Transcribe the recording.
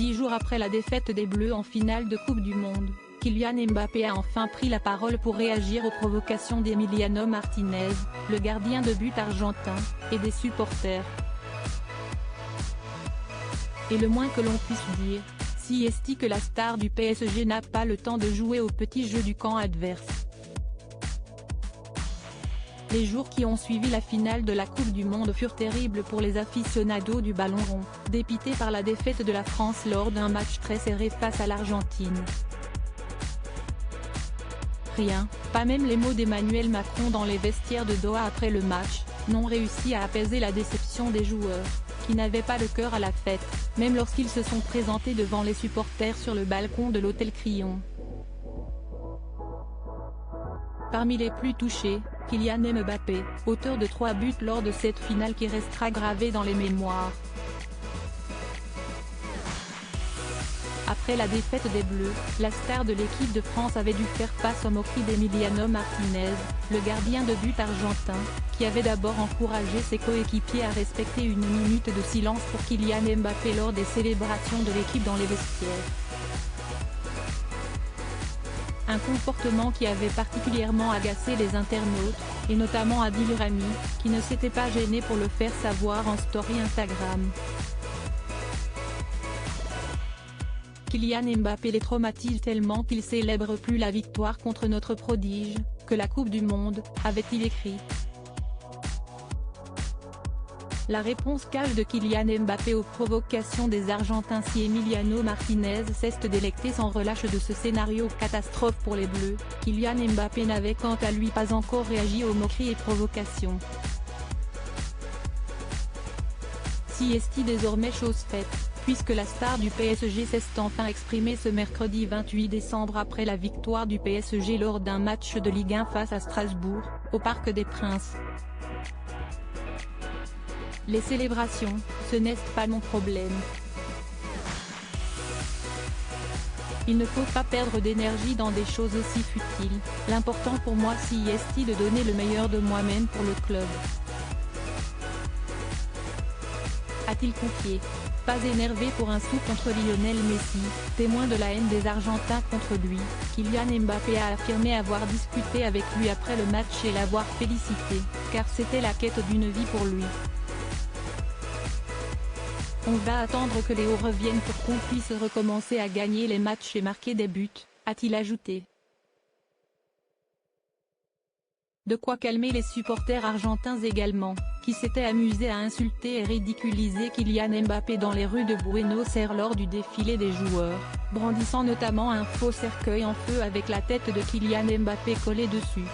10 jours après la défaite des Bleus en finale de Coupe du Monde, Kylian Mbappé a enfin pris la parole pour réagir aux provocations d'Emiliano Martinez, le gardien de but argentin, et des supporters. Et le moins que l'on puisse dire, si est que la star du PSG n'a pas le temps de jouer au petit jeu du camp adverse. Les jours qui ont suivi la finale de la Coupe du Monde furent terribles pour les aficionados du ballon rond, dépités par la défaite de la France lors d'un match très serré face à l'Argentine. Rien, pas même les mots d'Emmanuel Macron dans les vestiaires de Doha après le match, n'ont réussi à apaiser la déception des joueurs, qui n'avaient pas le cœur à la fête, même lorsqu'ils se sont présentés devant les supporters sur le balcon de l'hôtel Crillon. Parmi les plus touchés, Kylian Mbappé, auteur de 3 buts lors de cette finale qui restera gravée dans les mémoires. Après la défaite des Bleus, la star de l'équipe de France avait dû faire face aux moqueries d'Emiliano Martinez, le gardien de but argentin, qui avait d'abord encouragé ses coéquipiers à respecter 1 minute de silence pour Kylian Mbappé lors des célébrations de l'équipe dans les vestiaires. Un comportement qui avait particulièrement agacé les internautes, et notamment Adil Rami, qui ne s'était pas gêné pour le faire savoir en story Instagram. Kylian Mbappé les traumatise tellement qu'il célèbre plus la victoire contre notre prodige, que la Coupe du Monde, avait-il écrit. La réponse cash de Kylian Mbappé aux provocations des Argentins. Si Emiliano Martinez cesse de délecter sans relâche de ce scénario catastrophe pour les Bleus, Kylian Mbappé n'avait quant à lui pas encore réagi aux moqueries et provocations. Si est désormais chose faite, puisque la star du PSG s'est enfin exprimée ce mercredi 28 décembre après la victoire du PSG lors d'un match de Ligue 1 face à Strasbourg, au Parc des Princes. Les célébrations, ce n'est pas mon problème. Il ne faut pas perdre d'énergie dans des choses aussi futiles, l'important pour moi si est de donner le meilleur de moi-même pour le club. A-t-il confié. Pas énervé pour un sou contre Lionel Messi, témoin de la haine des Argentins contre lui, Kylian Mbappé a affirmé avoir discuté avec lui après le match et l'avoir félicité, car c'était la quête d'une vie pour lui. On va attendre que Léo revienne pour qu'on puisse recommencer à gagner les matchs et marquer des buts, a-t-il ajouté. De quoi calmer les supporters argentins également, qui s'étaient amusés à insulter et ridiculiser Kylian Mbappé dans les rues de Buenos Aires lors du défilé des joueurs, brandissant notamment un faux cercueil en feu avec la tête de Kylian Mbappé collée dessus.